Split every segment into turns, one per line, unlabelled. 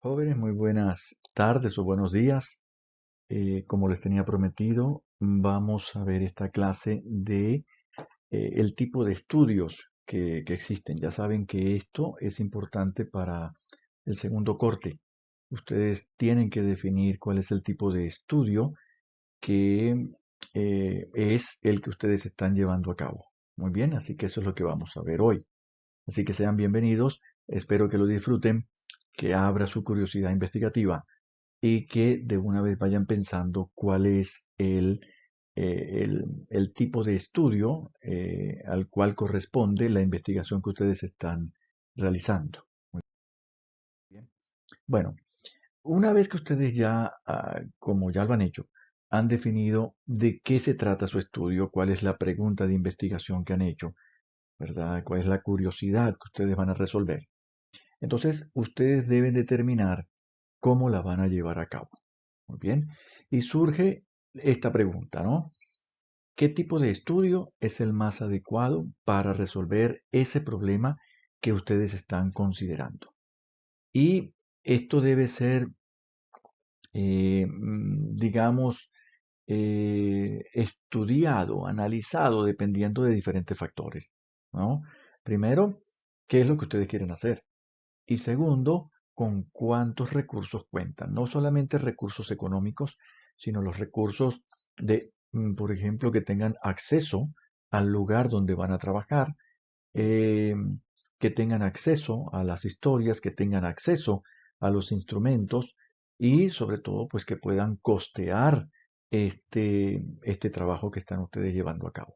Jóvenes, muy buenas tardes o buenos días. Como les tenía prometido, vamos a ver esta clase de el tipo de estudios que existen. Ya saben que esto es importante para el segundo corte. Ustedes tienen que definir cuál es el tipo de estudio que es el que ustedes están llevando a cabo. Muy bien, así que eso es lo que vamos a ver hoy. Así que sean bienvenidos, espero que lo disfruten, que abra su curiosidad investigativa y que de una vez vayan pensando cuál es el tipo de estudio al cual corresponde la investigación que ustedes están realizando. Muy bien. Bueno, una vez que ustedes ya, como ya lo han hecho, han definido de qué se trata su estudio, cuál es la pregunta de investigación que han hecho, ¿verdad? ¿Cuál es la curiosidad que ustedes van a resolver? Entonces, ustedes deben determinar cómo la van a llevar a cabo. Muy bien. Y surge esta pregunta, ¿no? ¿Qué tipo de estudio es el más adecuado para resolver ese problema que ustedes están considerando? Y esto debe ser, digamos, estudiado, analizado, dependiendo de diferentes factores, ¿no? Primero, ¿qué es lo que ustedes quieren hacer? Y segundo, con cuántos recursos cuentan. No solamente recursos económicos, sino los recursos de, por ejemplo, que tengan acceso al lugar donde van a trabajar, eh, que tengan acceso a las historias, que tengan acceso a los instrumentos y sobre todo, pues que puedan costear este trabajo que están ustedes llevando a cabo.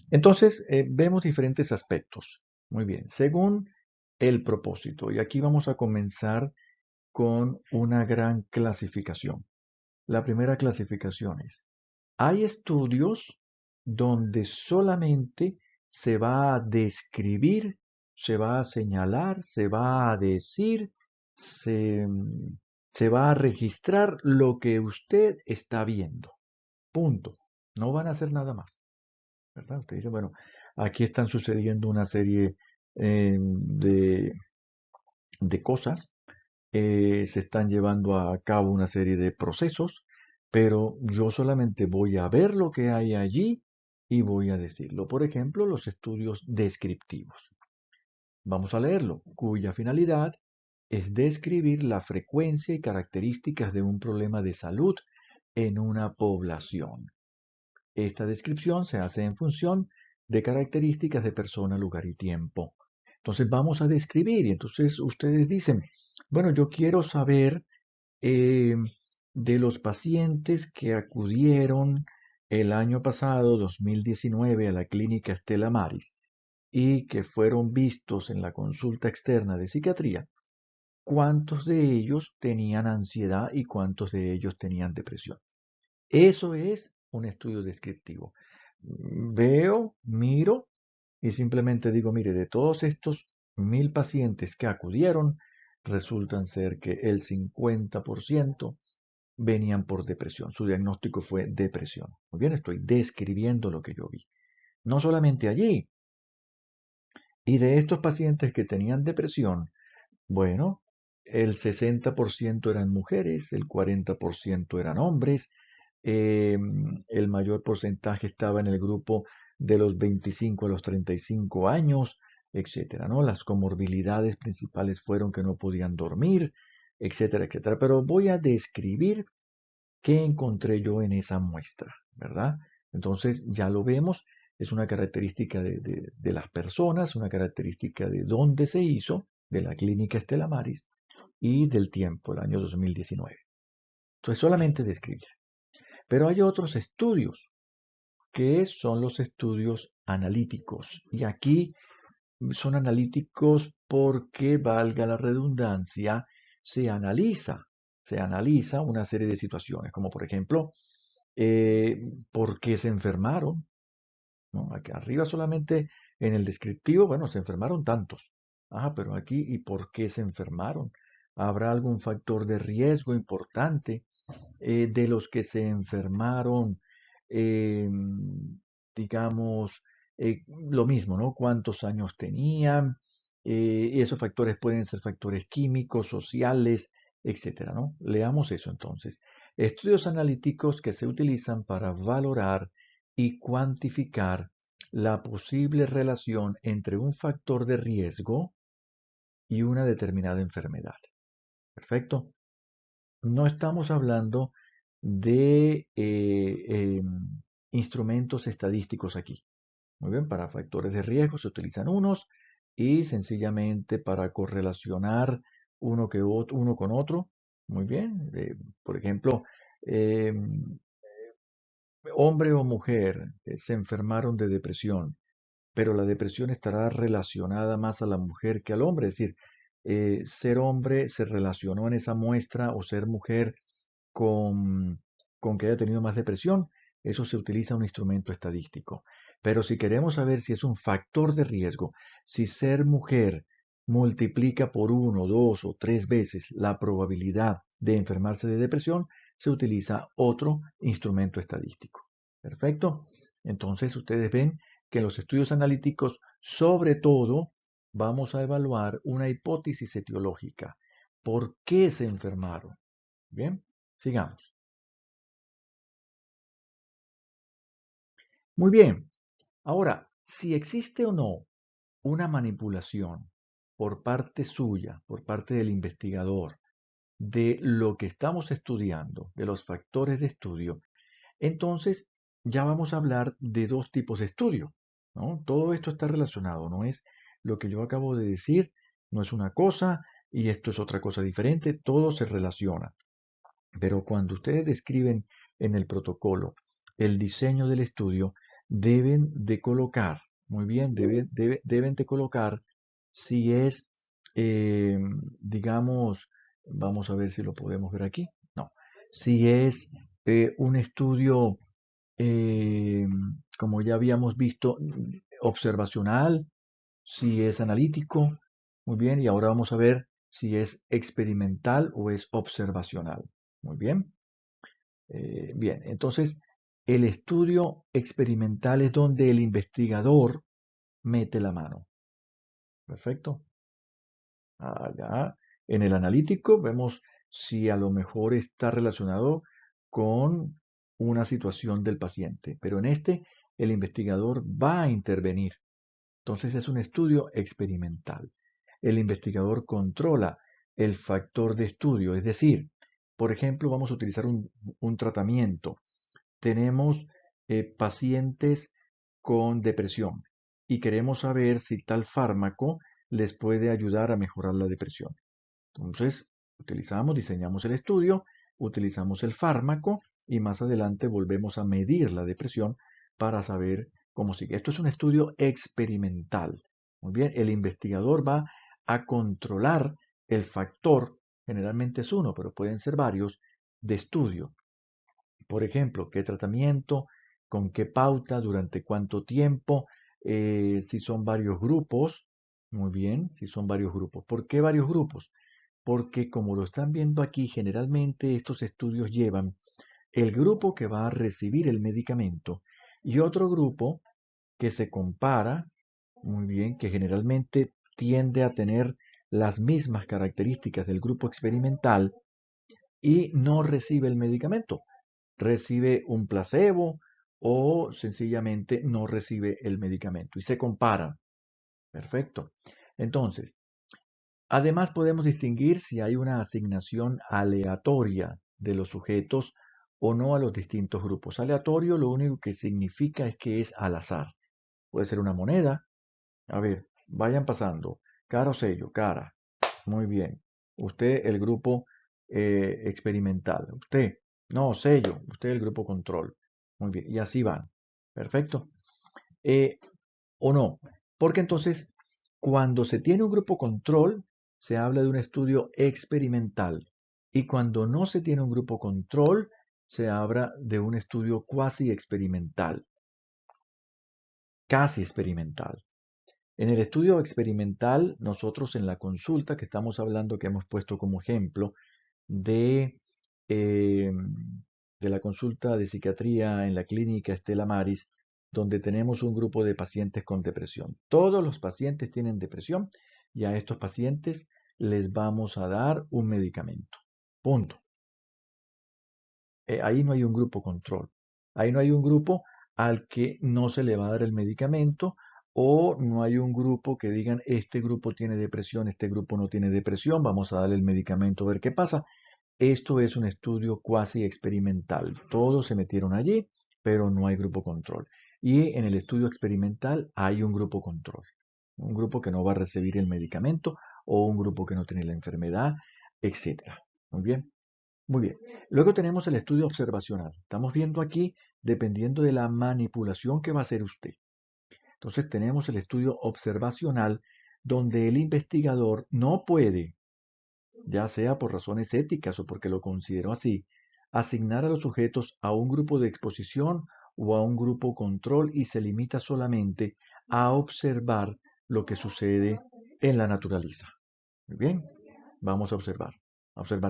Entonces, vemos diferentes aspectos. Muy bien, según el propósito. Y aquí vamos a comenzar con una gran clasificación. La primera clasificación es, hay estudios donde solamente se va a describir, se va a señalar, se va a decir, se, se va a registrar lo que usted está viendo. Punto. No van a hacer nada más. ¿Verdad? Usted dice, bueno, aquí están sucediendo una serie de cosas, se están llevando a cabo una serie de procesos, pero yo solamente voy a ver lo que hay allí y voy a decirlo. Por ejemplo, los estudios descriptivos. Vamos a leerlo, cuya finalidad es describir la frecuencia y características de un problema de salud en una población. Esta descripción se hace en función de características de persona, lugar y tiempo. Entonces vamos a describir y entonces ustedes dicen, bueno, yo quiero saber eh, de los pacientes que acudieron el año pasado, 2019, a la clínica Estela Maris y que fueron vistos en la consulta externa de psiquiatría, ¿cuántos de ellos tenían ansiedad y cuántos de ellos tenían depresión? Eso es un estudio descriptivo. Veo, miro y simplemente digo, mire, de todos estos 1000 pacientes que acudieron, resultan ser que el 50% venían por depresión. Su diagnóstico fue depresión. Muy bien, estoy describiendo lo que yo vi. No solamente allí. Y de estos pacientes que tenían depresión, bueno, el 60% eran mujeres, el 40% eran hombres, eh, el mayor porcentaje estaba en el grupo de los 25 a los 35 años, etcétera, ¿no? Las comorbilidades principales fueron que no podían dormir, etcétera, etcétera. Pero voy a describir qué encontré yo en esa muestra, ¿verdad? Entonces ya lo vemos, es una característica de las personas, una característica de dónde se hizo, de la clínica Estela Maris y del tiempo, el año 2019. Entonces solamente describir. Pero hay otros estudios que son los estudios analíticos. Y aquí son analíticos porque, valga la redundancia, se analiza, se analiza una serie de situaciones, como por ejemplo, ¿por qué se enfermaron? ¿No? Aquí arriba solamente en el descriptivo, bueno, se enfermaron tantos. Ah, pero aquí, ¿y por qué se enfermaron? ¿Habrá algún factor de riesgo importante de los que se enfermaron? eh, digamos, lo mismo, ¿no? ¿Cuántos años tenían? Y esos factores pueden ser factores químicos, sociales, etcétera, ¿no? Leamos eso entonces. Estudios analíticos que se utilizan para valorar y cuantificar la posible relación entre un factor de riesgo y una determinada enfermedad. Perfecto. No estamos hablando de instrumentos estadísticos aquí. Muy bien, para factores de riesgo se utilizan unos y sencillamente para correlacionar uno con otro. Muy bien, por ejemplo, eh, hombre o mujer se enfermaron de depresión, pero la depresión estará relacionada más a la mujer que al hombre. Es decir, ser hombre se relacionó en esa muestra o ser mujer con, con que haya tenido más depresión. Eso se utiliza un instrumento estadístico. Pero si queremos saber si es un factor de riesgo, si ser mujer multiplica por uno, dos o tres veces la probabilidad de enfermarse de depresión, se utiliza otro instrumento estadístico. Perfecto. Entonces ustedes ven que en los estudios analíticos, sobre todo, vamos a evaluar una hipótesis etiológica. ¿Por qué se enfermaron? Bien, sigamos. Muy bien. Ahora, si existe o no una manipulación por parte suya, por parte del investigador, de lo que estamos estudiando, de los factores de estudio, entonces ya vamos a hablar de dos tipos de estudio, ¿no? Todo esto está relacionado, no es lo que yo acabo de decir, no es una cosa y esto es otra cosa diferente, todo se relaciona. Pero cuando ustedes describen en el protocolo el diseño del estudio, deben de colocar, muy bien, deben de colocar si es, eh, digamos, vamos a ver si lo podemos ver aquí, no, si es un estudio, eh, como ya habíamos visto, observacional, si es analítico, muy bien, y ahora vamos a ver si es experimental o es observacional. Muy bien. Bien, entonces el estudio experimental es donde el investigador mete la mano. Perfecto. Allá en el analítico vemos si a lo mejor está relacionado con una situación del paciente, pero en este el investigador va a intervenir. Entonces es un estudio experimental. El investigador controla el factor de estudio, es decir, por ejemplo, vamos a utilizar un tratamiento. Tenemos pacientes con depresión y queremos saber si tal fármaco les puede ayudar a mejorar la depresión. Entonces, diseñamos el estudio, utilizamos el fármaco y más adelante volvemos a medir la depresión para saber cómo sigue. Esto es un estudio experimental. Muy bien, el investigador va a controlar el factor, generalmente es uno, pero pueden ser varios, de estudio. Por ejemplo, qué tratamiento, con qué pauta, durante cuánto tiempo, si son varios grupos. Muy bien, si son varios grupos. ¿Por qué varios grupos? Porque como lo están viendo aquí, generalmente estos estudios llevan el grupo que va a recibir el medicamento y otro grupo que se compara, muy bien, que generalmente tiende a tener las mismas características del grupo experimental y no recibe el medicamento. Recibe un placebo o sencillamente no recibe el medicamento y se comparan. Perfecto. Entonces, además podemos distinguir si hay una asignación aleatoria de los sujetos o no a los distintos grupos. Aleatorio lo único que significa es que es al azar. Puede ser una moneda. A ver, vayan pasando. Cara o sello, cara. Muy bien. Usted el grupo experimental. Usted, no, sello. Usted el grupo control. Muy bien. Y así van. Perfecto. Eh, o no. Porque entonces, cuando se tiene un grupo control, se habla de un estudio experimental. Y cuando no se tiene un grupo control, se habla de un estudio cuasi experimental. Casi experimental. En el estudio experimental, nosotros en la consulta que estamos hablando, que hemos puesto como ejemplo de, eh, de la consulta de psiquiatría en la clínica Estela Maris, donde tenemos un grupo de pacientes con depresión. Todos los pacientes tienen depresión, y a estos pacientes les vamos a dar un medicamento. Punto. Ahí no hay un grupo control. Ahí no hay un grupo al que no se le va a dar el medicamento o no hay un grupo que digan este grupo tiene depresión, este grupo no tiene depresión, vamos a darle el medicamento a ver qué pasa. Esto es un estudio cuasi experimental. Todos se metieron allí, pero no hay grupo control. Y en el estudio experimental hay un grupo control. Un grupo que no va a recibir el medicamento o un grupo que no tiene la enfermedad, etcétera. Muy bien. Muy bien. Luego tenemos el estudio observacional. Estamos viendo aquí, dependiendo de la manipulación que va a hacer usted. Entonces tenemos el estudio observacional donde el investigador no puede, ya sea por razones éticas o porque lo consideró así, asignar a los sujetos a un grupo de exposición o a un grupo control y se limita solamente a observar lo que sucede en la naturaleza. Muy bien, vamos a observar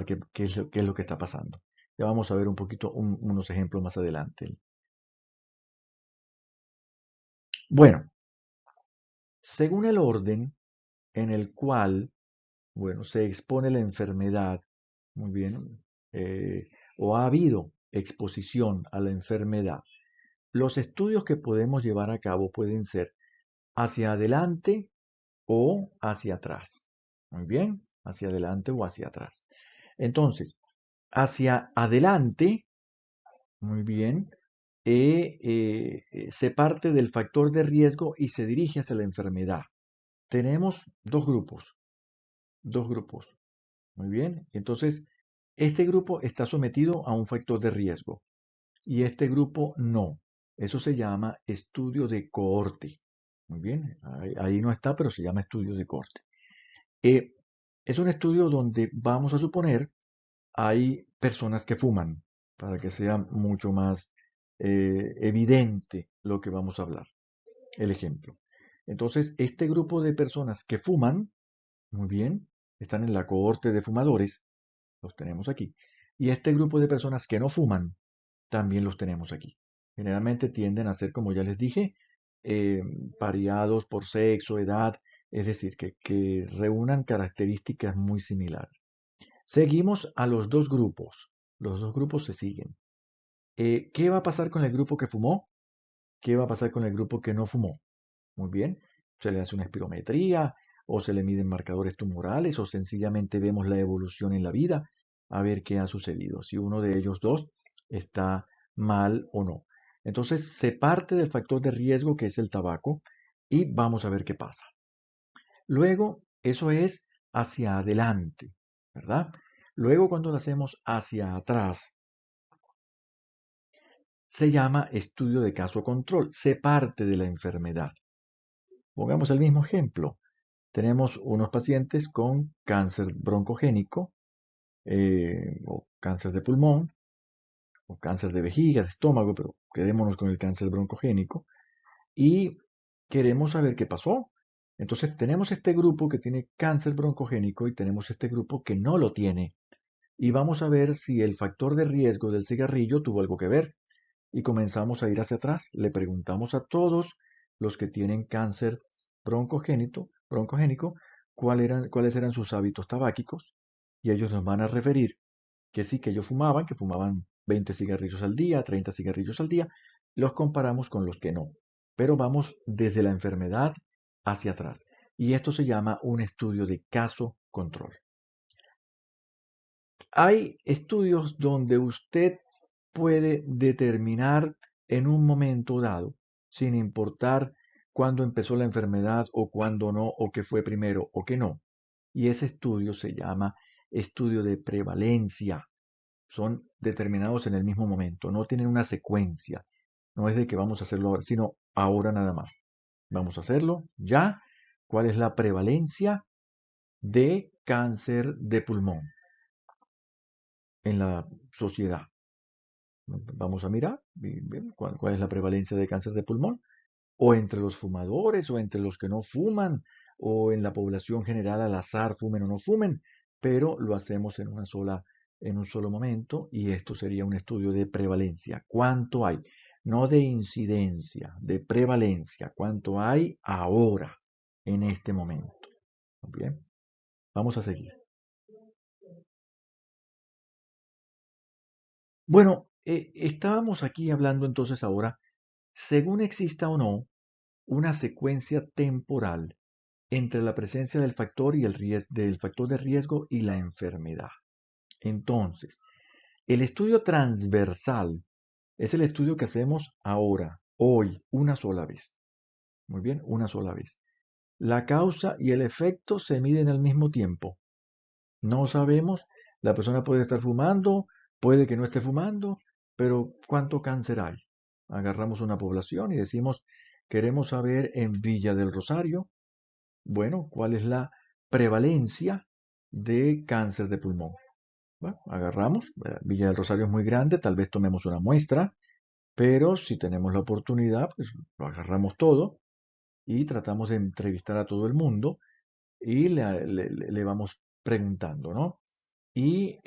qué es lo que está pasando. Ya vamos a ver un poquito unos ejemplos más adelante. Bueno, según el orden en el cual, bueno, se expone la enfermedad, muy bien, o ha habido exposición a la enfermedad, los estudios que podemos llevar a cabo pueden ser hacia adelante o hacia atrás. Muy bien, hacia adelante o hacia atrás. Entonces, hacia adelante, muy bien, se parte del factor de riesgo y se dirige hacia la enfermedad. Tenemos dos grupos, muy bien. Entonces, este grupo está sometido a un factor de riesgo y este grupo no. Eso se llama estudio de cohorte. Muy bien, ahí no está, pero se llama estudio de cohorte. Eh, es un estudio donde vamos a suponer hay personas que fuman, para que sea mucho más evidente lo que vamos a hablar. El ejemplo. Entonces, este grupo de personas que fuman, muy bien, están en la cohorte de fumadores, los tenemos aquí. Y este grupo de personas que no fuman, también los tenemos aquí. Generalmente tienden a ser, como ya les dije, eh, variados por sexo, edad, es decir, que reúnan características muy similares. Seguimos a los dos grupos. Los dos grupos se siguen. ¿Qué va a pasar con el grupo que fumó? ¿Qué va a pasar con el grupo que no fumó? Muy bien. Se le hace una espirometría o se le miden marcadores tumorales o sencillamente vemos la evolución en la vida a ver qué ha sucedido, si uno de ellos dos está mal o no. Entonces se parte del factor de riesgo que es el tabaco y vamos a ver qué pasa. Luego, eso es hacia adelante, ¿verdad? Luego, cuando lo hacemos hacia atrás, se llama estudio de caso control, se parte de la enfermedad. Pongamos el mismo ejemplo. Tenemos unos pacientes con cáncer broncogénico, o cáncer de pulmón, o cáncer de vejiga, de estómago, pero quedémonos con el cáncer broncogénico, y queremos saber qué pasó. Entonces tenemos este grupo que tiene cáncer broncogénico y tenemos este grupo que no lo tiene. Y vamos a ver si el factor de riesgo del cigarrillo tuvo algo que ver. Y comenzamos a ir hacia atrás. Le preguntamos a todos los que tienen cáncer broncogénico cuáles eran sus hábitos tabáquicos. Y ellos nos van a referir que sí, que ellos fumaban, que fumaban 20 cigarrillos al día, 30 cigarrillos al día. Los comparamos con los que no. Pero vamos desde la enfermedad hacia atrás. Y esto se llama un estudio de caso control. Hay estudios donde usted puede determinar en un momento dado, sin importar cuándo empezó la enfermedad o cuándo no, o qué fue primero o qué no. Y ese estudio se llama estudio de prevalencia. Son determinados en el mismo momento, no tienen una secuencia. No es de que vamos a hacerlo ahora, sino ahora nada más. Vamos a hacerlo ya. ¿Cuál es la prevalencia de cáncer de pulmón en la sociedad? Vamos a mirar cuál es la prevalencia de cáncer de pulmón, o entre los fumadores, o entre los que no fuman, o en la población general al azar, fumen o no fumen, pero lo hacemos en un solo momento, y esto sería un estudio de prevalencia. ¿Cuánto hay? No de incidencia, de prevalencia. ¿Cuánto hay ahora, en este momento? Bien, vamos a seguir. Bueno, estábamos aquí hablando entonces ahora, según exista o no una secuencia temporal entre la presencia del factor y del factor de riesgo y la enfermedad. Entonces, el estudio transversal es el estudio que hacemos ahora, hoy, una sola vez. Muy bien, una sola vez. La causa y el efecto se miden al mismo tiempo. No sabemos, la persona puede estar fumando, puede que no esté fumando, pero ¿cuánto cáncer hay? Agarramos una población y decimos, queremos saber en Villa del Rosario, bueno, ¿cuál es la prevalencia de cáncer de pulmón? Bueno, agarramos, Villa del Rosario es muy grande, tal vez tomemos una muestra, pero si tenemos la oportunidad, pues lo agarramos todo y tratamos de entrevistar a todo el mundo y le vamos preguntando, ¿no? Y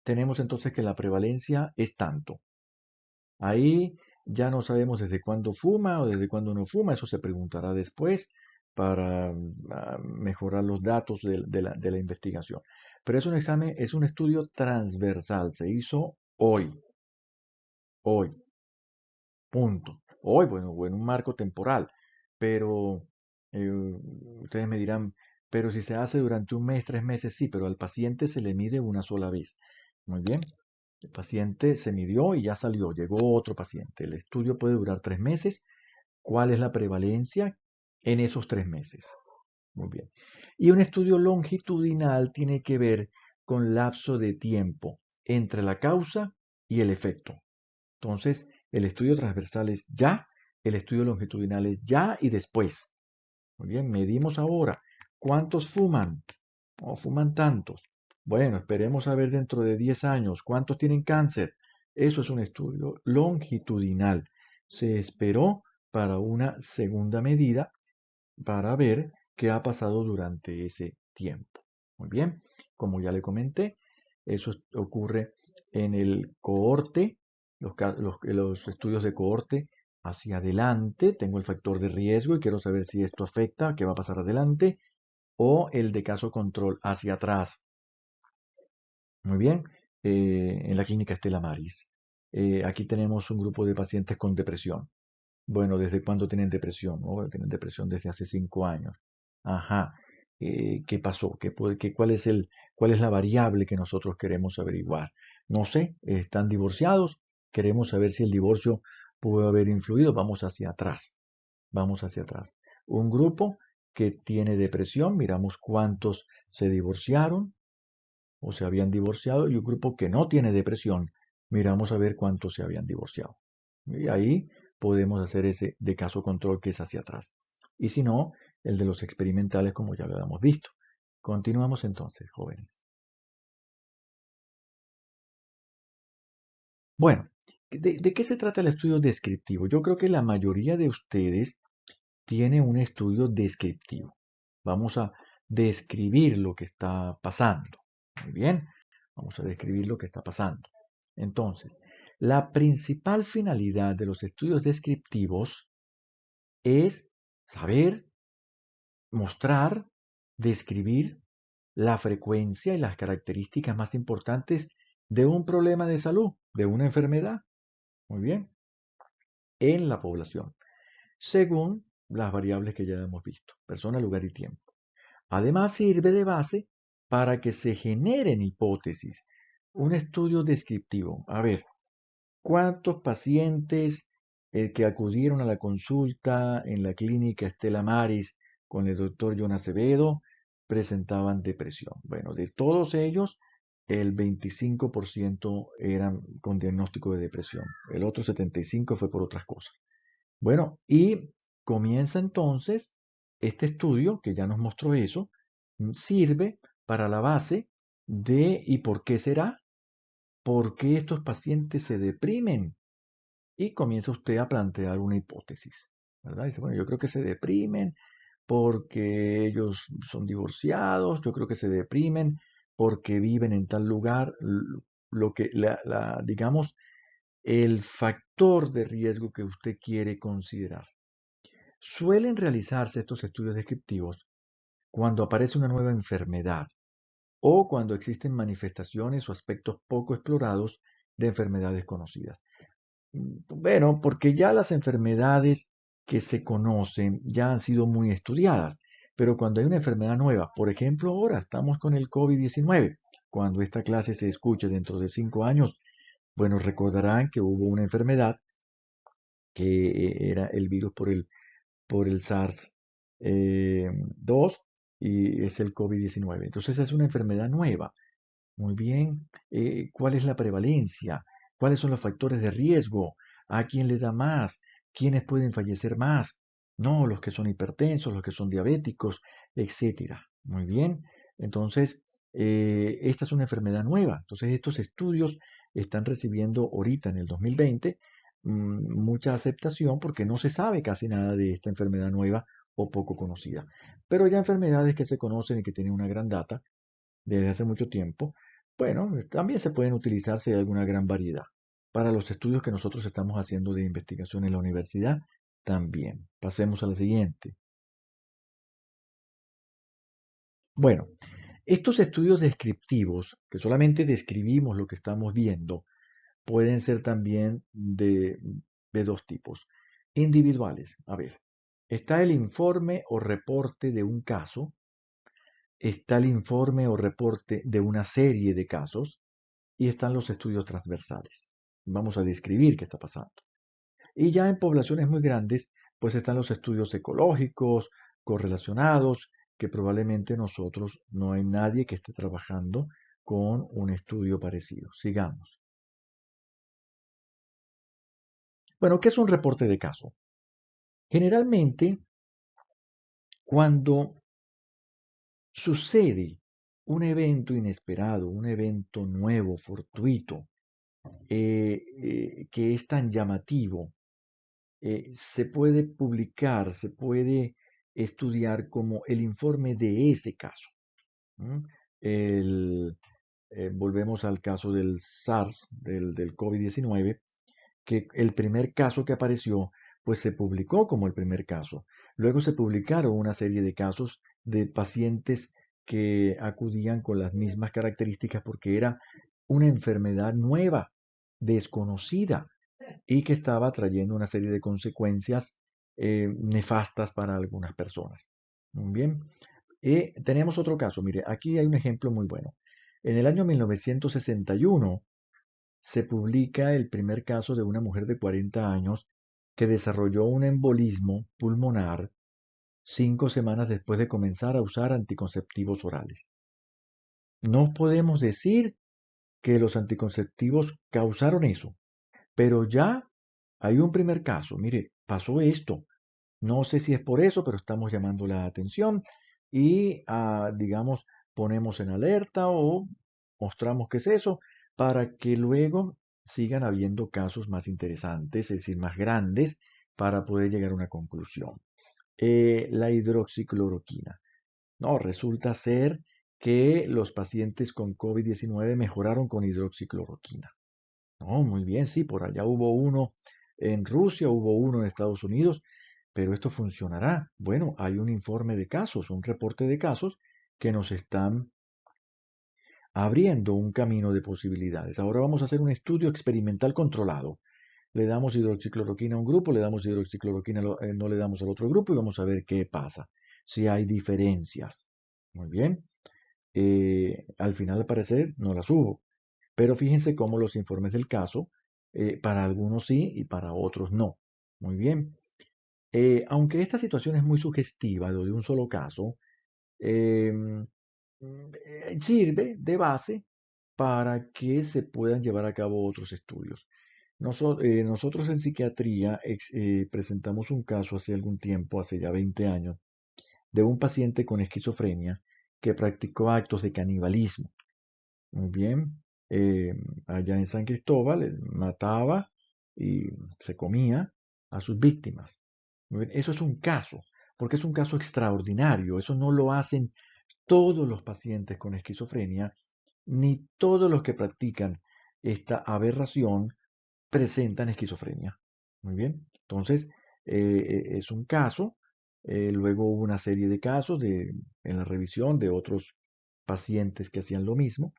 tenemos entonces que la prevalencia es tanto. Ahí ya no sabemos desde cuándo fuma o desde cuándo no fuma, eso se preguntará después para mejorar los datos de la investigación. Pero es un examen, es un estudio transversal, se hizo hoy, punto. Hoy, bueno, o en un marco temporal, pero ustedes me dirán, pero si se hace durante un mes, 3 meses, sí, pero al paciente se le mide una sola vez. Muy bien. El paciente se midió y ya salió, llegó otro paciente. El estudio puede durar 3 meses. ¿Cuál es la prevalencia en esos 3 meses? Muy bien. Y un estudio longitudinal tiene que ver con lapso de tiempo entre la causa y el efecto. Entonces, el estudio transversal es ya, el estudio longitudinal es ya y después. Muy bien, medimos ahora. ¿Cuántos fuman? No fuman tantos. Bueno, esperemos a ver dentro de 10 años cuántos tienen cáncer. Eso es un estudio longitudinal. Se esperó para una segunda medida para ver qué ha pasado durante ese tiempo. Muy bien, como ya le comenté, eso ocurre en el cohorte, los estudios de cohorte hacia adelante. Tengo el factor de riesgo y quiero saber si esto afecta, qué va a pasar adelante, o el de caso control hacia atrás. Muy bien, en la clínica Estela Maris. Aquí tenemos un grupo de pacientes con depresión. Bueno, ¿desde cuándo tienen depresión? ¿No? Tienen depresión desde hace 5 años. Ajá. ¿Qué pasó? ¿Cuál es la variable que nosotros queremos averiguar? No sé, están divorciados. Queremos saber si el divorcio pudo haber influido. Vamos hacia atrás. Vamos hacia atrás. Un grupo que tiene depresión, miramos cuántos se divorciaron o se habían divorciado, y un grupo que no tiene depresión, miramos a ver cuántos se habían divorciado. Y ahí podemos hacer ese de caso control que es hacia atrás. Y si no, el de los experimentales como ya lo habíamos visto. Continuamos entonces, jóvenes. Bueno, ¿de qué se trata el estudio descriptivo? Yo creo que la mayoría de ustedes tiene un estudio descriptivo. Vamos a describir lo que está pasando. Muy bien, vamos a describir lo que está pasando. Entonces, la principal finalidad de los estudios descriptivos es saber, mostrar, describir la frecuencia y las características más importantes de un problema de salud, de una enfermedad, muy bien, en la población, según las variables que ya hemos visto, persona, lugar y tiempo. Además, sirve de base para que se generen hipótesis. Un estudio descriptivo. A ver, ¿cuántos pacientes que acudieron a la consulta en la clínica Estela Maris con el doctor John Acevedo presentaban depresión? Bueno, de todos ellos, el 25% eran con diagnóstico de depresión. El otro 75% fue por otras cosas. Bueno, y comienza entonces este estudio que ya nos mostró eso, sirve para la base de ¿y por qué será? ¿Por qué estos pacientes se deprimen? Y comienza usted a plantear una hipótesis, ¿verdad? Dice, bueno, yo creo que se deprimen porque ellos son divorciados, yo creo que se deprimen porque viven en tal lugar, lo que, digamos, el factor de riesgo que usted quiere considerar. Suelen realizarse estos estudios descriptivos cuando aparece una nueva enfermedad o cuando existen manifestaciones o aspectos poco explorados de enfermedades conocidas. Bueno, porque ya las enfermedades que se conocen ya han sido muy estudiadas, pero cuando hay una enfermedad nueva, por ejemplo, ahora estamos con el COVID-19, cuando esta clase se escuche dentro de 5 años, bueno, recordarán que hubo una enfermedad que era el virus por el SARS-2 y es el COVID-19. Entonces es una enfermedad nueva. Muy bien. ¿Cuál es la prevalencia? ¿Cuáles son los factores de riesgo? ¿A quién le da más? ¿Quiénes pueden fallecer más? No, los que son hipertensos, los que son diabéticos, etcétera. Muy bien. Entonces, esta es una enfermedad nueva. Entonces, estos estudios están recibiendo ahorita en el 2020 mucha aceptación porque no se sabe casi nada de esta enfermedad nueva o poco conocida. Pero ya enfermedades que se conocen y que tienen una gran data, desde hace mucho tiempo, bueno, también se pueden utilizar si hay alguna gran variedad. Para los estudios que nosotros estamos haciendo de investigación en la universidad, también. Pasemos a la siguiente. Bueno, estos estudios descriptivos, que solamente describimos lo que estamos viendo, pueden ser también de dos tipos. Individuales. A ver, está el informe o reporte de un caso, está el informe o reporte de una serie de casos, y están los estudios transversales. Vamos a describir qué está pasando. Y ya en poblaciones muy grandes, pues están los estudios ecológicos, correlacionados, que probablemente nosotros no hay nadie que esté trabajando con un estudio parecido. Sigamos. Bueno, ¿qué es un reporte de caso? Generalmente, cuando sucede un evento inesperado, un evento nuevo, fortuito, que es tan llamativo, se puede publicar, se puede estudiar como el informe de ese caso. ¿M? Volvemos al caso del SARS, del COVID-19, que el primer caso que apareció, pues se publicó como el primer caso. Luego se publicaron una serie de casos de pacientes que acudían con las mismas características porque era una enfermedad nueva, desconocida, y que estaba trayendo una serie de consecuencias nefastas para algunas personas. Muy bien. Tenemos otro caso. Mire, aquí hay un ejemplo muy bueno. En el año 1961 se publica el primer caso de una mujer de 40 años que desarrolló un embolismo pulmonar 5 semanas después de comenzar a usar anticonceptivos orales. No podemos decir que los anticonceptivos causaron eso, pero ya hay un primer caso. Mire, pasó esto. No sé si es por eso, pero estamos llamando la atención y, digamos, ponemos en alerta o mostramos qué es eso para que luego sigan habiendo casos más interesantes, es decir, más grandes, para poder llegar a una conclusión. La hidroxicloroquina. No, resulta ser que los pacientes con COVID-19 mejoraron con hidroxicloroquina. No, muy bien, sí, por allá hubo uno en Rusia, hubo uno en Estados Unidos, pero esto funcionará. Bueno, hay un informe de casos, un reporte de casos que nos están abriendo un camino de posibilidades. Ahora vamos a hacer un estudio experimental controlado. Le damos hidroxicloroquina a un grupo, le damos hidroxicloroquina, no le damos al otro grupo y vamos a ver qué pasa, si hay diferencias. Muy bien. Al final, al parecer, no las hubo. Pero fíjense cómo los informes del caso, para algunos sí y para otros no. Muy bien. Aunque esta situación es muy sugestiva, lo de un solo caso, em, sirve de base para que se puedan llevar a cabo otros estudios. Nosotros en psiquiatría presentamos un caso hace algún tiempo, hace ya 20 años, de un paciente con esquizofrenia que practicó actos de canibalismo. Muy bien. Eh, Allá en San Cristóbal, él mataba y se comía a sus víctimas. Muy bien. Eso es un caso, porque es un caso extraordinario. Eso no lo hacen todos los pacientes con esquizofrenia, ni todos los que practican esta aberración presentan esquizofrenia. Muy bien. Entonces, es un caso. Luego hubo una serie de casos en la revisión de otros pacientes que hacían lo mismo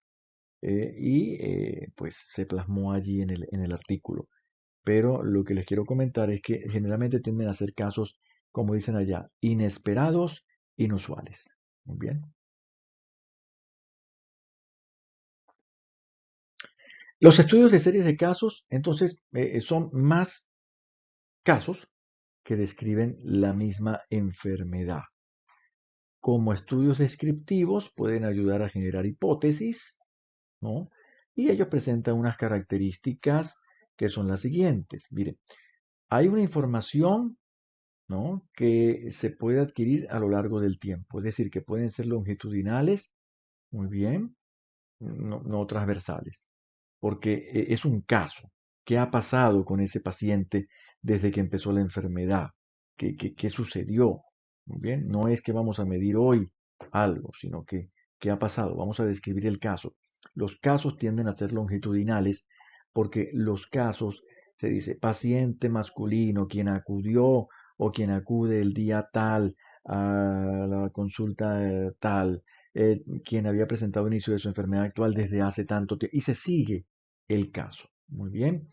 pues se plasmó allí en el artículo. Pero lo que les quiero comentar es que generalmente tienden a ser casos, como dicen allá, inesperados, inusuales. Muy bien. Los estudios de series de casos, entonces, son más casos que describen la misma enfermedad. Como estudios descriptivos pueden ayudar a generar hipótesis, ¿no? Y ellos presentan unas características que son las siguientes. Miren, hay una información, ¿no?, que se puede adquirir a lo largo del tiempo, es decir, que pueden ser longitudinales, muy bien, no transversales, porque es un caso. ¿Qué ha pasado con ese paciente desde que empezó la enfermedad? ¿Qué sucedió? Muy bien, no es que vamos a medir hoy algo, sino que ¿qué ha pasado? Vamos a describir el caso. Los casos tienden a ser longitudinales porque los casos, se dice, paciente masculino, quien acudió o quien acude el día tal a la consulta tal, quien había presentado inicio de su enfermedad actual desde hace tanto tiempo, y se sigue el caso. Muy bien.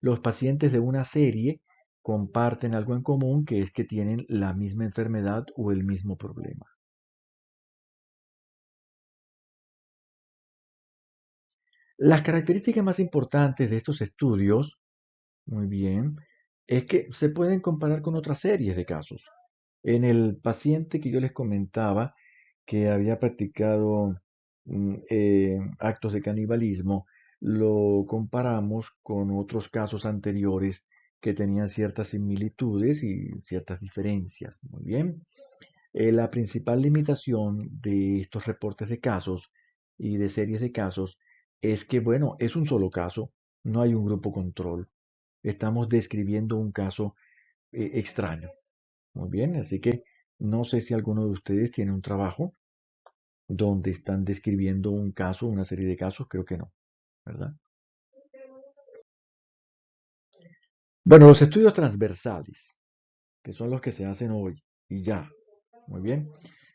Los pacientes de una serie comparten algo en común, que es que tienen la misma enfermedad o el mismo problema. Las características más importantes de estos estudios, muy bien, es que se pueden comparar con otras series de casos. En el paciente que yo les comentaba, que había practicado actos de canibalismo, lo comparamos con otros casos anteriores que tenían ciertas similitudes y ciertas diferencias. Muy bien. La principal limitación de estos reportes de casos y de series de casos es que, bueno, es un solo caso, no hay un grupo control. Estamos describiendo un caso extraño. Muy bien, así que no sé si alguno de ustedes tiene un trabajo donde están describiendo un caso, una serie de casos, creo que no, ¿verdad? Bueno, los estudios transversales, que son los que se hacen hoy y ya, muy bien,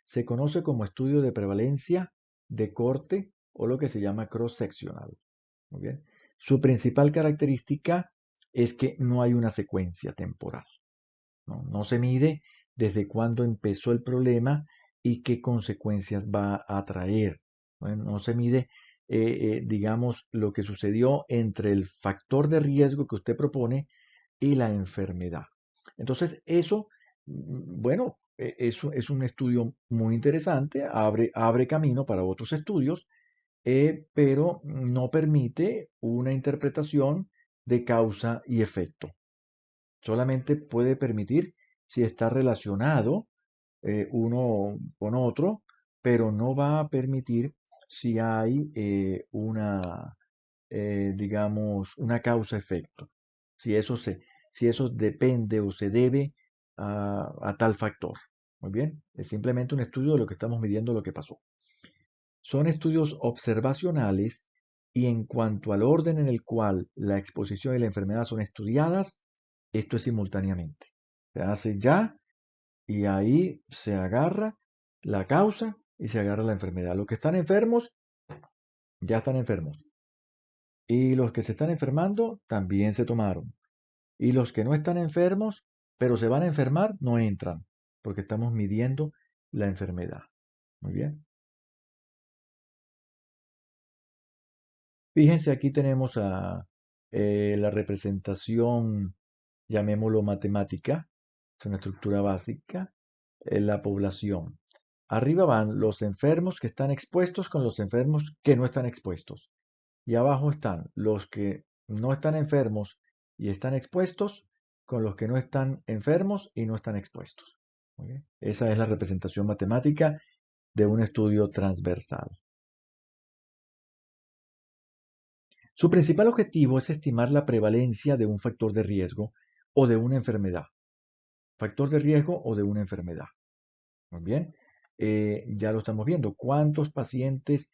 se conoce como estudio de prevalencia de corte o lo que se llama cross-sectional, muy bien. Su principal característica es que no hay una secuencia temporal. No se mide desde cuándo empezó el problema y qué consecuencias va a traer. Bueno, no se mide, digamos, lo que sucedió entre el factor de riesgo que usted propone y la enfermedad. Entonces, eso, bueno, es un estudio muy interesante, abre camino para otros estudios, pero no permite una interpretación de causa y efecto. Solamente puede permitir si está relacionado uno con otro, pero no va a permitir si hay digamos, una causa-efecto. Si eso si eso depende o se debe a tal factor. Muy bien, es simplemente un estudio de lo que estamos midiendo lo que pasó. Son estudios observacionales y en cuanto al orden en el cual la exposición y la enfermedad son estudiadas, esto es simultáneamente. Se hace ya y ahí se agarra la causa y se agarra la enfermedad. Los que están enfermos ya están enfermos. Y los que se están enfermando también se tomaron. Y los que no están enfermos, pero se van a enfermar, no entran, porque estamos midiendo la enfermedad. Muy bien. Fíjense, aquí tenemos la representación, llamémoslo matemática, es una estructura básica, la población. Arriba van los enfermos que están expuestos con los enfermos que no están expuestos. Y abajo están los que no están enfermos y están expuestos con los que no están enfermos y no están expuestos. Muy bien. Esa es la representación matemática de un estudio transversal. Su principal objetivo es estimar la prevalencia de un factor de riesgo o de una enfermedad. Factor de riesgo o de una enfermedad. Muy bien. Ya lo estamos viendo. ¿Cuántos pacientes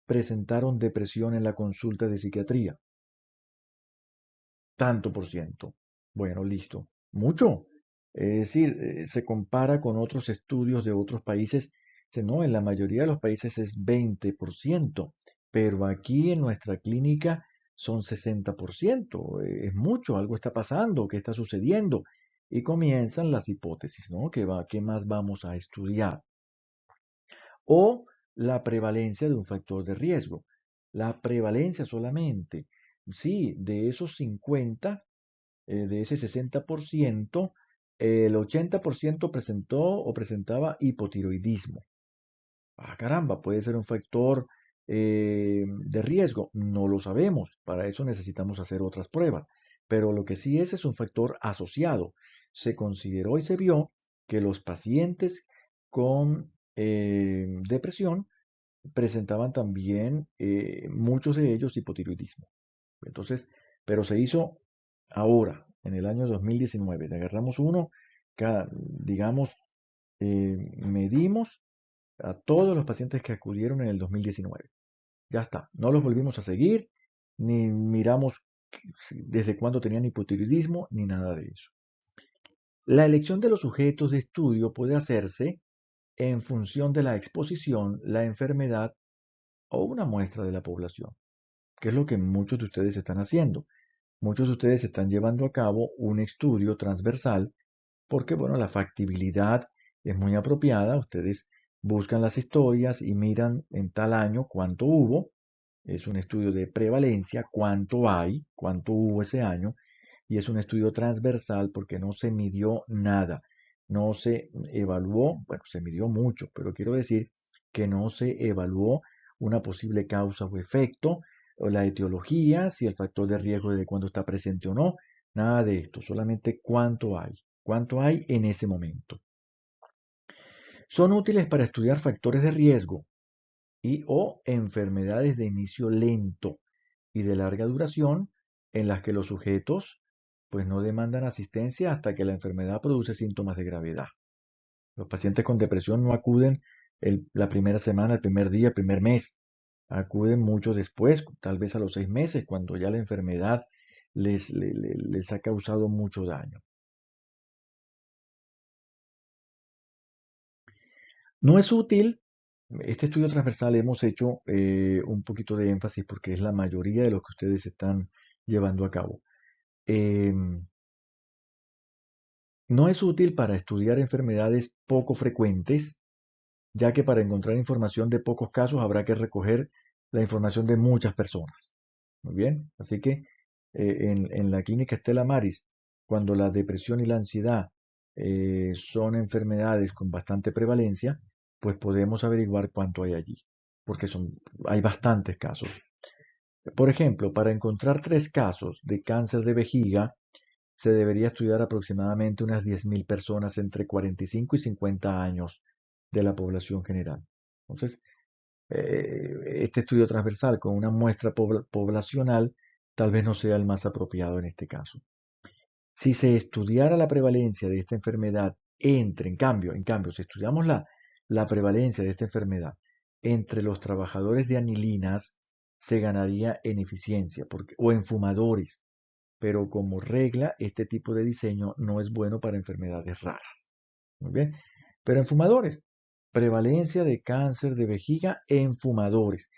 presentaron depresión en la consulta de psiquiatría? Tanto por ciento. Bueno, listo. Mucho. Es decir, se compara con otros estudios de otros países. Dice, no, en la mayoría de los países es 20%, pero aquí en nuestra clínica son 60%. Es mucho, algo está pasando, ¿qué está sucediendo? Y comienzan las hipótesis, ¿no? ¿Qué más vamos a estudiar? O la prevalencia de un factor de riesgo. La prevalencia solamente, sí, de esos 50, de ese 60%, el 80% presentó o presentaba hipotiroidismo. Ah, caramba, puede ser un factor de riesgo. No lo sabemos. Para eso necesitamos hacer otras pruebas. Pero lo que sí es un factor asociado. Se consideró y se vio que los pacientes con depresión presentaban también muchos de ellos hipotiroidismo. Entonces, pero se hizo ahora, en el año 2019. Le agarramos uno, digamos, medimos a todos los pacientes que acudieron en el 2019. Ya está, no los volvimos a seguir, ni miramos desde cuándo tenían hipotiroidismo, ni nada de eso. La elección de los sujetos de estudio puede hacerse en función de la exposición, la enfermedad o una muestra de la población, que es lo que muchos de ustedes están haciendo. Muchos de ustedes están llevando a cabo un estudio transversal porque, bueno, la factibilidad es muy apropiada. Ustedes buscan las historias y miran en tal año cuánto hubo. Es un estudio de prevalencia, cuánto hubo ese año. Y es un estudio transversal porque no se midió nada. No se evaluó, bueno, se midió mucho, pero quiero decir que no se evaluó una posible causa o efecto, o la etiología, si el factor de riesgo de cuándo está presente o no, nada de esto, solamente cuánto hay en ese momento. Son útiles para estudiar factores de riesgo y o enfermedades de inicio lento y de larga duración en las que los sujetos pues no demandan asistencia hasta que la enfermedad produce síntomas de gravedad. Los pacientes con depresión no acuden la primera semana, el primer día, el primer mes. Acuden mucho después, tal vez a los 6 meses, cuando ya la enfermedad les ha causado mucho daño. No es útil, este estudio transversal hemos hecho un poquito de énfasis porque es la mayoría de lo que ustedes están llevando a cabo. No es útil para estudiar enfermedades poco frecuentes, ya que para encontrar información de pocos casos habrá que recoger la información de muchas personas. Muy bien, así que en la clínica Stella Maris, cuando la depresión y la ansiedad son enfermedades con bastante prevalencia, pues podemos averiguar cuánto hay allí, porque hay bastantes casos. Por ejemplo, para encontrar 3 casos de cáncer de vejiga, se debería estudiar aproximadamente unas 10.000 personas entre 45 y 50 años de la población general. Entonces, este estudio transversal con una muestra poblacional tal vez no sea el más apropiado en este caso. Si se estudiara la prevalencia de esta enfermedad en cambio, si estudiamos la prevalencia de esta enfermedad entre los trabajadores de anilinas, se ganaría en eficiencia o en fumadores, pero como regla, este tipo de diseño no es bueno para enfermedades raras. Muy bien. Pero en fumadores, prevalencia de cáncer de vejiga en fumadores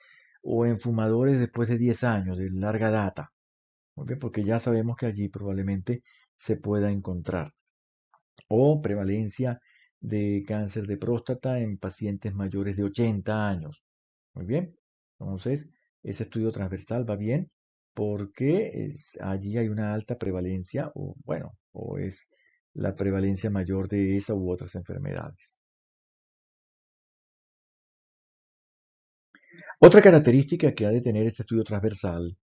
o en fumadores después de 10 años, de larga data. Muy bien, porque ya sabemos que allí probablemente se pueda encontrar. O prevalencia de cáncer de próstata en pacientes mayores de 80 años. Muy bien. Entonces, ese estudio transversal va bien porque allí hay una alta prevalencia, o bueno, o es la prevalencia mayor de esa u otras enfermedades. Otra característica que ha de tener este estudio transversal,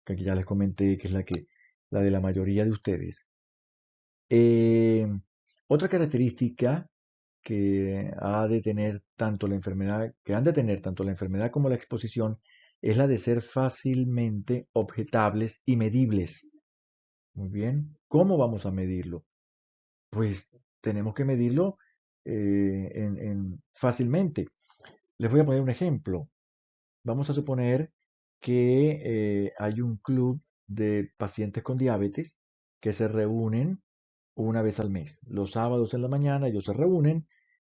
que aquí ya les comenté que es la de la mayoría de ustedes, eh, otra característica que han de tener tanto la enfermedad como la exposición, es la de ser fácilmente objetables y medibles. Muy bien. ¿Cómo vamos a medirlo? Pues tenemos que medirlo fácilmente. Les voy a poner un ejemplo. Vamos a suponer que hay un club de pacientes con diabetes que se reúnen una vez al mes. Los sábados en la mañana ellos se reúnen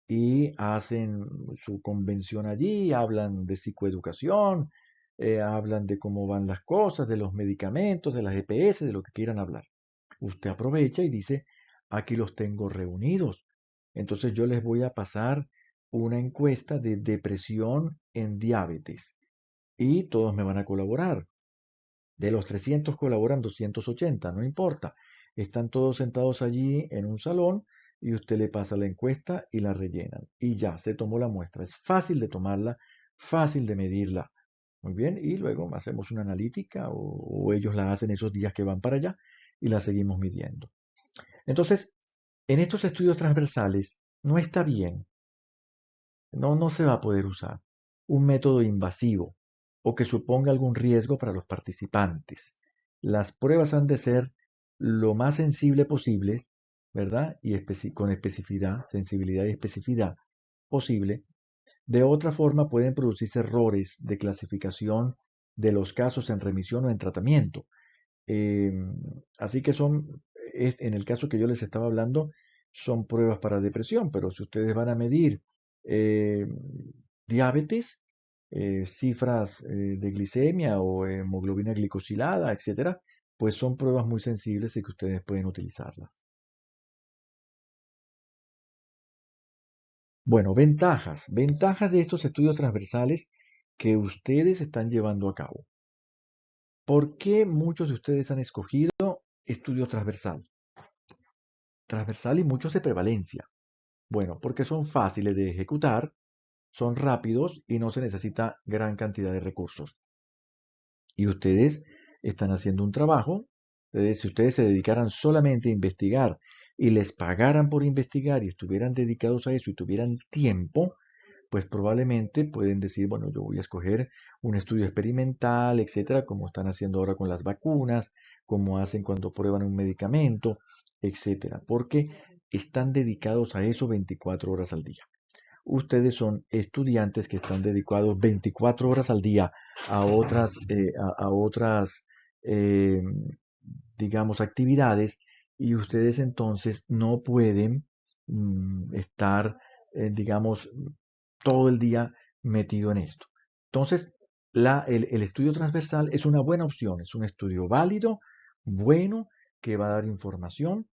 y hacen su convención allí, hablan de psicoeducación, hablan de cómo van las cosas, de los medicamentos, de las EPS, de lo que quieran hablar. Usted aprovecha y dice, aquí los tengo reunidos. Entonces yo les voy a pasar una encuesta de depresión en diabetes y todos me van a colaborar. De los 300 colaboran 280, no importa. Están todos sentados allí en un salón y usted le pasa la encuesta y la rellenan. Y ya, se tomó la muestra. Es fácil de tomarla, fácil de medirla. Muy bien, y luego hacemos una analítica o ellos la hacen esos días que van para allá y la seguimos midiendo. Entonces, en estos estudios transversales no está bien, no se va a poder usar un método invasivo o que suponga algún riesgo para los participantes. Las pruebas han de ser lo más sensible posible, ¿verdad? Y con especificidad, sensibilidad y especificidad posible. De otra forma, pueden producirse errores de clasificación de los casos en remisión o en tratamiento. Eh, Así que en el caso que yo les estaba hablando, son pruebas para depresión, pero si ustedes van a medir eh, diabetes, cifras de glicemia o hemoglobina glicosilada, etcétera, pues son pruebas muy sensibles y que ustedes pueden utilizarlas. Bueno, ventajas de estos estudios transversales que ustedes están llevando a cabo. ¿Por qué muchos de ustedes han escogido estudios transversal y muchos de prevalencia? Bueno, porque son fáciles de ejecutar, son rápidos y no se necesita gran cantidad de recursos. Y ustedes están haciendo un trabajo, si ustedes se dedicaran solamente a investigar y les pagaran por investigar y estuvieran dedicados a eso y tuvieran tiempo, pues probablemente pueden decir, bueno, yo voy a escoger un estudio experimental, etcétera, como están haciendo ahora con las vacunas, como hacen cuando prueban un medicamento, etcétera, porque están dedicados a eso 24 horas al día. Ustedes son estudiantes que están dedicados 24 horas al día a otras eh, digamos, actividades y ustedes entonces no pueden estar, digamos, todo el día metido en esto. Entonces, el estudio transversal es una buena opción, es un estudio válido, bueno, que va a dar información,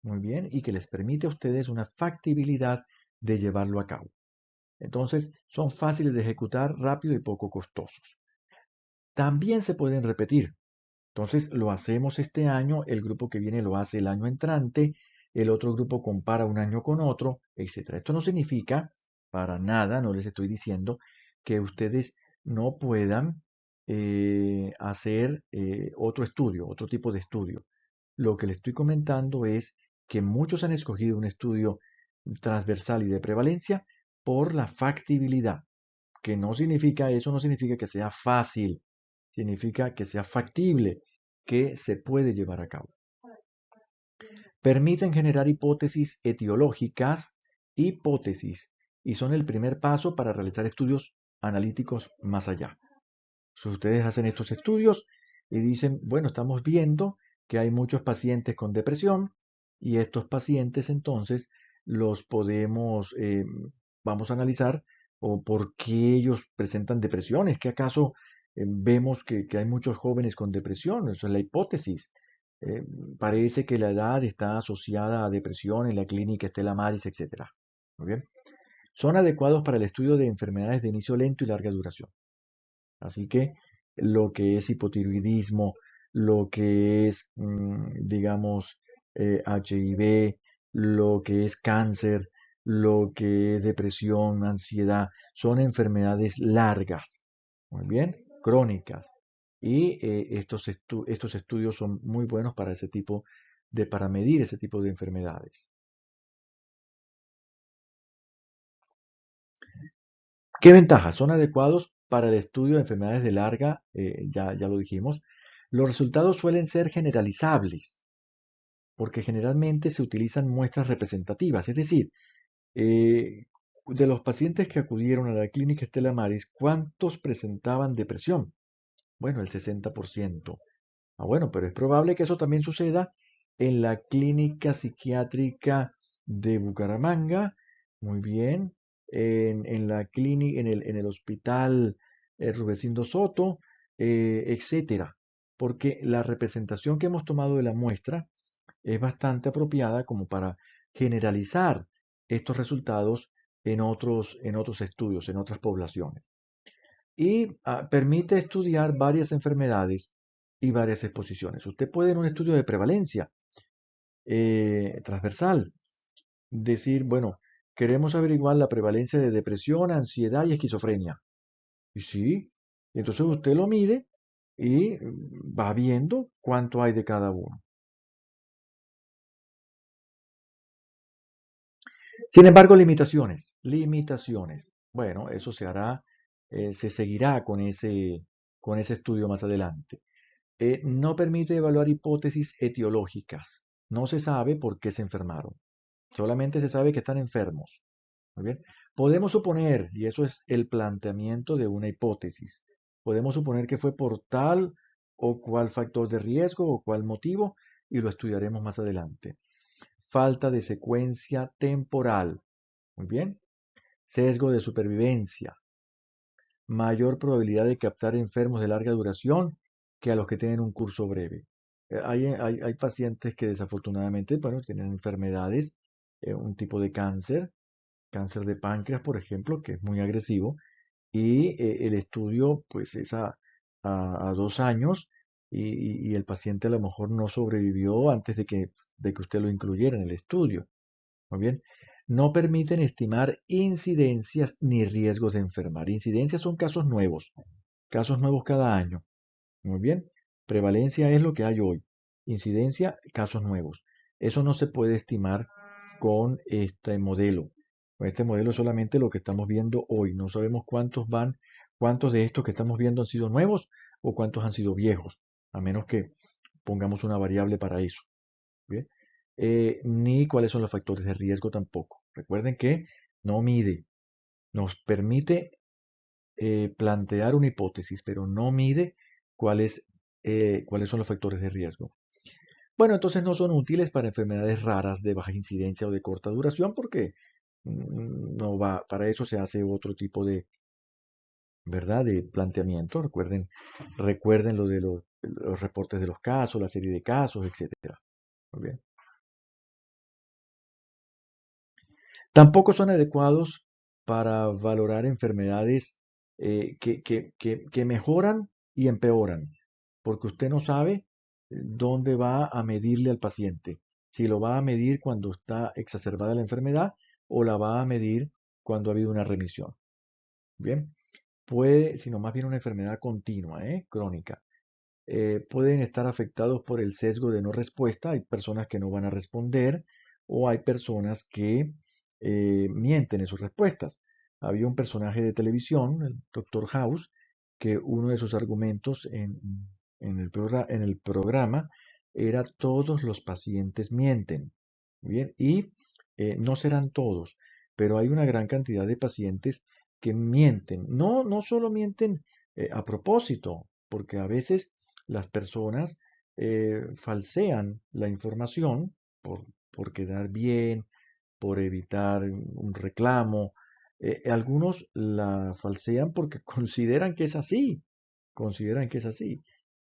muy bien, y que les permite a ustedes una factibilidad de llevarlo a cabo. Entonces, son fáciles de ejecutar, rápido y poco costosos. También se pueden repetir. Entonces, lo hacemos este año, el grupo que viene lo hace el año entrante, el otro grupo compara un año con otro, etc. Esto no significa, para nada, no les estoy diciendo que ustedes no puedan hacer otro estudio, otro tipo de estudio. Lo que les estoy comentando es que muchos han escogido un estudio transversal y de prevalencia por la factibilidad, que no significa, eso no significa que sea fácil, significa que sea factible, que se puede llevar a cabo. Permiten generar hipótesis, y son el primer paso para realizar estudios analíticos más allá. Si ustedes hacen estos estudios y dicen, bueno, estamos viendo que hay muchos pacientes con depresión y estos pacientes entonces los podemos, vamos a analizar o por qué ellos presentan depresión. ¿Es que acaso vemos que hay muchos jóvenes con depresión? Eso es la hipótesis. Eh, Parece que la edad está asociada a depresión en la clínica Estela Maris, etc. Muy bien. Son adecuados para el estudio de enfermedades de inicio lento y larga duración. Así que lo que es hipotiroidismo, lo que es, digamos, HIV, lo que es cáncer, lo que es depresión, ansiedad, son enfermedades largas, muy bien, crónicas. Y estos estudios son muy buenos para medir ese tipo de enfermedades. ¿Qué ventajas? Son adecuados para el estudio de enfermedades de larga, ya lo dijimos. Los resultados suelen ser generalizables, porque generalmente se utilizan muestras representativas, es decir, eh, de los pacientes que acudieron a la clínica Estela Maris, ¿cuántos presentaban depresión? Bueno, el 60%. Ah, bueno, pero es probable que eso también suceda en la Clínica Psiquiátrica de Bucaramanga, muy bien, en la clínica, en el Hospital Rudecindo Soto, etcétera, porque la representación que hemos tomado de la muestra es bastante apropiada como para generalizar estos resultados en otros estudios, en otras poblaciones. Y permite estudiar varias enfermedades y varias exposiciones. Usted puede en un estudio de prevalencia transversal decir, bueno, queremos averiguar la prevalencia de depresión, ansiedad y esquizofrenia. Y sí, entonces usted lo mide y va viendo cuánto hay de cada uno. Sin embargo, limitaciones, limitaciones. Bueno, eso se hará, se seguirá con ese estudio más adelante. No permite evaluar hipótesis etiológicas. No se sabe por qué se enfermaron. Solamente se sabe que están enfermos. Muy bien. Podemos suponer, y eso es el planteamiento de una hipótesis, podemos suponer que fue por tal o cual factor de riesgo o cual motivo, y lo estudiaremos más adelante. Falta de secuencia temporal. Muy bien. Sesgo de supervivencia. Mayor probabilidad de captar enfermos de larga duración que a los que tienen un curso breve. Hay pacientes que desafortunadamente, bueno, tienen enfermedades, un tipo de cáncer de páncreas, por ejemplo, que es muy agresivo, y el estudio, pues, es a 2 años y el paciente a lo mejor no sobrevivió antes de que usted lo incluyera en el estudio. Muy bien. No permiten estimar incidencias ni riesgos de enfermar. Incidencias son casos nuevos cada año. Muy bien. Prevalencia es lo que hay hoy. Incidencia, casos nuevos. Eso no se puede estimar con este modelo. Con este modelo es solamente lo que estamos viendo hoy. No sabemos cuántos de estos que estamos viendo han sido nuevos o cuántos han sido viejos, a menos que pongamos una variable para eso. ¿Bien? Ni cuáles son los factores de riesgo tampoco. Recuerden que no mide, nos permite plantear una hipótesis, pero no mide cuáles son los factores de riesgo. Bueno, entonces no son útiles para enfermedades raras de baja incidencia o de corta duración porque no va, para eso se hace otro tipo de, ¿verdad? De planteamiento. Recuerden lo de los reportes de los casos, la serie de casos, etcétera. Muy bien. Tampoco son adecuados para valorar enfermedades que mejoran y empeoran, porque usted no sabe dónde va a medirle al paciente, si lo va a medir cuando está exacerbada la enfermedad o la va a medir cuando ha habido una remisión. Bien, puede, sino más bien una enfermedad continua, crónica. Pueden estar afectados por el sesgo de no respuesta. Hay personas que no van a responder o hay personas que mienten en sus respuestas. Había un personaje de televisión, el Doctor House, que uno de sus argumentos en el programa era todos los pacientes mienten. Bien, y no serán todos, pero hay una gran cantidad de pacientes que mienten. No, no solo mienten a propósito, porque a veces las personas falsean la información por quedar bien, por evitar un reclamo. Algunos la falsean porque consideran que es así.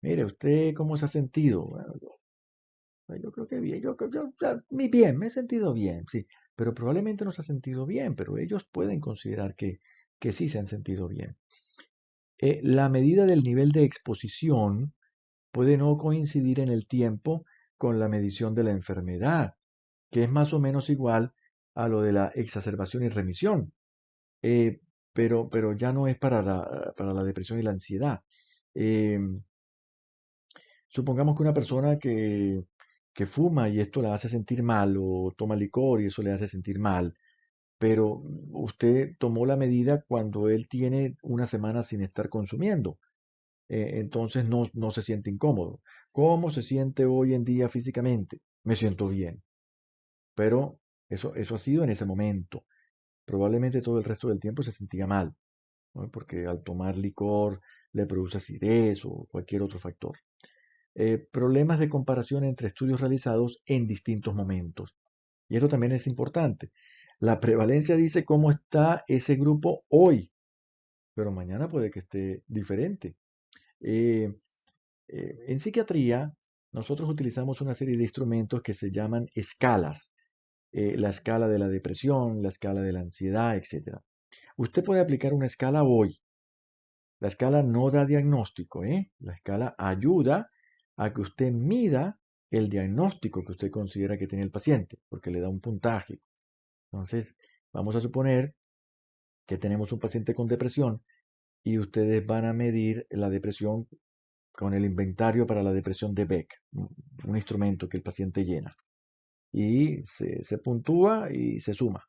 Mire, ¿usted cómo se ha sentido? Bueno, yo creo que bien, bien, me he sentido bien, sí, pero probablemente no se ha sentido bien, pero ellos pueden considerar que sí se han sentido bien. La medida del nivel de exposición puede no coincidir en el tiempo con la medición de la enfermedad, que es más o menos igual a lo de la exacerbación y remisión, eh, pero ya no es para la depresión y la ansiedad. Eh, Supongamos que una persona que fuma y esto la hace sentir mal, o toma licor y eso le hace sentir mal, pero usted tomó la medida cuando él tiene una semana sin estar consumiendo. Entonces no se siente incómodo. ¿Cómo se siente hoy en día físicamente? Me siento bien, pero eso ha sido en ese momento. Probablemente todo el resto del tiempo se sentía mal, ¿no? Porque al tomar licor le produce acidez o cualquier otro factor. problemas de comparación entre estudios realizados en distintos momentos. Y esto también es importante. La prevalencia dice cómo está ese grupo hoy, pero mañana puede que esté diferente. Eh, en psiquiatría, nosotros utilizamos una serie de instrumentos que se llaman escalas. La escala de la depresión, la escala de la ansiedad, etc. Usted puede aplicar una escala hoy. La escala no da diagnóstico, ¿eh? La escala ayuda a que usted mida el diagnóstico que usted considera que tiene el paciente, porque le da un puntaje. Entonces, vamos a suponer que tenemos un paciente con depresión y ustedes van a medir la depresión con el inventario para la depresión de Beck, un instrumento que el paciente llena. Y se puntúa y se suma.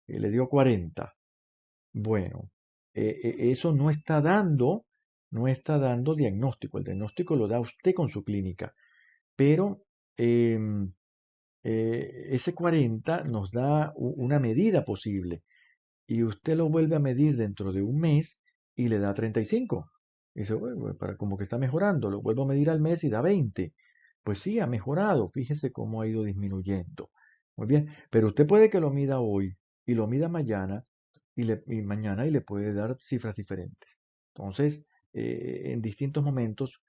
Y le dio 40. Bueno, eso no está dando diagnóstico. El diagnóstico lo da usted con su clínica, pero em, ese 40 nos da una medida posible y usted lo vuelve a medir dentro de un mes y le da 35. Y dice, bueno, pues, como que está mejorando, lo vuelvo a medir al mes y da 20. Pues sí, ha mejorado, fíjese cómo ha ido disminuyendo. Muy bien, pero usted puede que lo mida hoy y lo mida mañana y mañana y le puede dar cifras diferentes. Entonces, en distintos momentos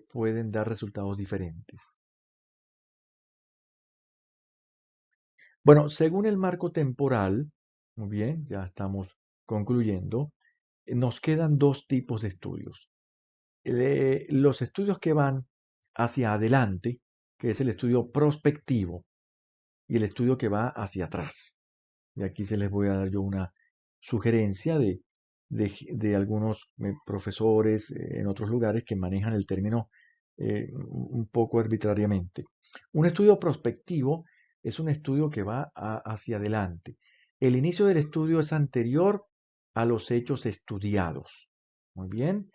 pueden dar resultados diferentes. Bueno, según el marco temporal, muy bien, ya estamos concluyendo, nos quedan dos tipos de estudios. Los estudios que van hacia adelante, que es el estudio prospectivo, y el estudio que va hacia atrás. Y aquí se les voy a dar yo una sugerencia de algunos profesores en otros lugares que manejan el término un poco arbitrariamente. Un estudio prospectivo es un estudio que va hacia adelante. El inicio del estudio es anterior a los hechos estudiados. Muy bien.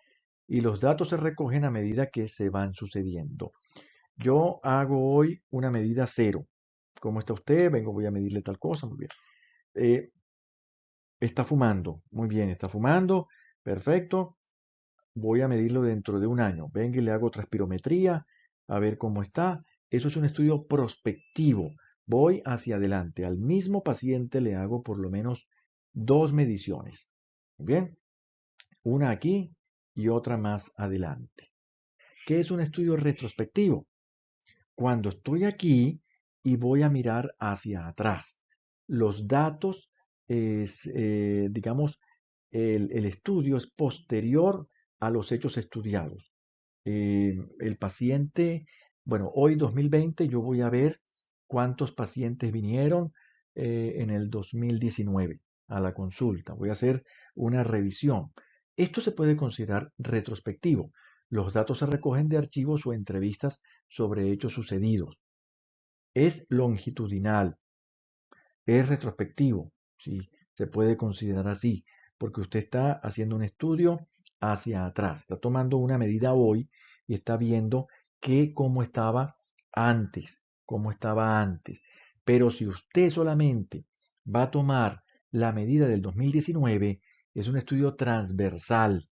Y los datos se recogen a medida que se van sucediendo. Yo hago hoy una medida cero. ¿Cómo está usted? Vengo, voy a medirle tal cosa. Muy bien. Eh, Está fumando. Muy bien, está fumando. Perfecto. Voy a medirlo dentro de un año. Venga y le hago transpirometría a ver cómo está. Eso es un estudio prospectivo. Voy hacia adelante. Al mismo paciente le hago por lo menos dos mediciones. Muy bien. Una aquí y otra más adelante. ¿Qué es un estudio retrospectivo? Cuando estoy aquí y voy a mirar hacia atrás. Los datos, digamos, el estudio es posterior a los hechos estudiados. El paciente, bueno, hoy 2020 yo voy a ver cuántos pacientes vinieron en el 2019 a la consulta. Voy a hacer una revisión. Esto se puede considerar retrospectivo. Los datos se recogen de archivos o entrevistas sobre hechos sucedidos. Es longitudinal, es retrospectivo, ¿sí? Se puede considerar así, porque usted está haciendo un estudio hacia atrás, está tomando una medida hoy y está viendo cómo estaba cómo estaba antes. Pero si usted solamente va a tomar la medida del 2019, es un estudio transversal.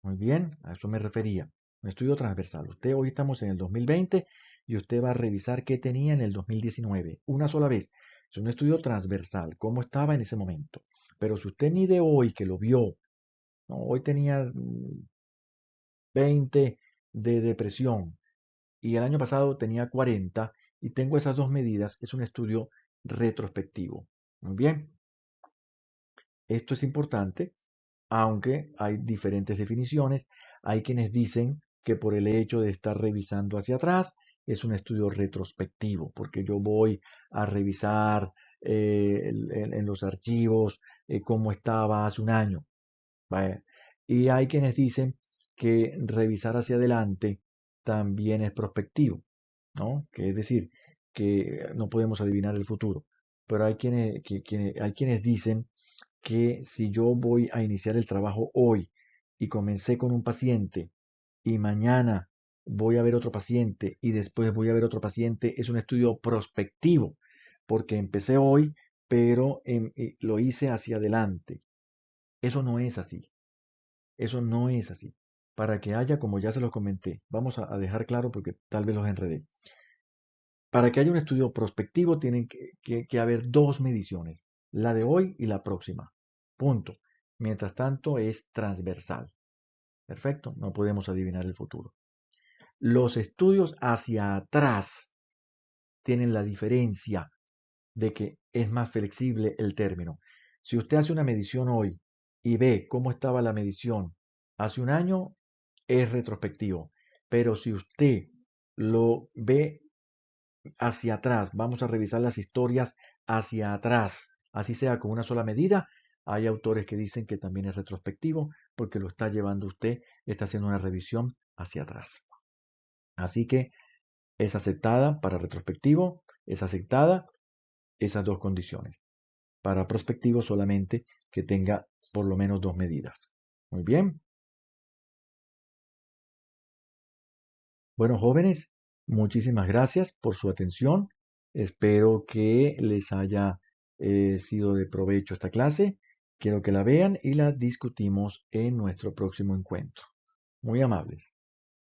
Muy bien, a eso me refería. Un estudio transversal. Usted hoy estamos en el 2020 y usted va a revisar qué tenía en el 2019. Una sola vez. Es un estudio transversal, cómo estaba en ese momento. Pero si usted mide hoy que lo vio, ¿no? Hoy tenía 20 de depresión y el año pasado tenía 40 y tengo esas dos medidas, es un estudio retrospectivo. Muy bien, esto es importante aunque hay diferentes definiciones. Hay quienes dicen que por el hecho de estar revisando hacia atrás es un estudio retrospectivo, porque yo voy a revisar en los archivos cómo estaba hace un año. Vaya. Y hay quienes dicen que revisar hacia adelante también es prospectivo, ¿no? Que es decir, que no podemos adivinar el futuro. Pero hay quienes dicen que si yo voy a iniciar el trabajo hoy y comencé con un paciente y mañana voy a ver otro paciente y después voy a ver otro paciente, es un estudio prospectivo, porque empecé hoy, pero lo hice hacia adelante. Eso no es así. Eso no es así. para que haya, como ya se los comenté, vamos a dejar claro porque tal vez los enredé. Para que haya un estudio prospectivo tienen que haber dos mediciones, la de hoy y la próxima. Punto. Mientras tanto es transversal. Perfecto, no podemos adivinar el futuro. Los estudios hacia atrás tienen la diferencia de que es más flexible el término. Si usted hace una medición hoy y ve cómo estaba la medición hace un año, es retrospectivo. Pero si usted lo ve hacia atrás, vamos a revisar las historias hacia atrás, así sea con una sola medida, hay autores que dicen que también es retrospectivo porque lo está llevando usted, está haciendo una revisión hacia atrás. Así que es aceptada para retrospectivo, es aceptada esas dos condiciones. Para prospectivo solamente que tenga por lo menos dos medidas. Muy bien. Bueno, jóvenes, muchísimas gracias por su atención. Espero que les haya sido de provecho esta clase. Quiero que la vean y la discutimos en nuestro próximo encuentro. Muy amables.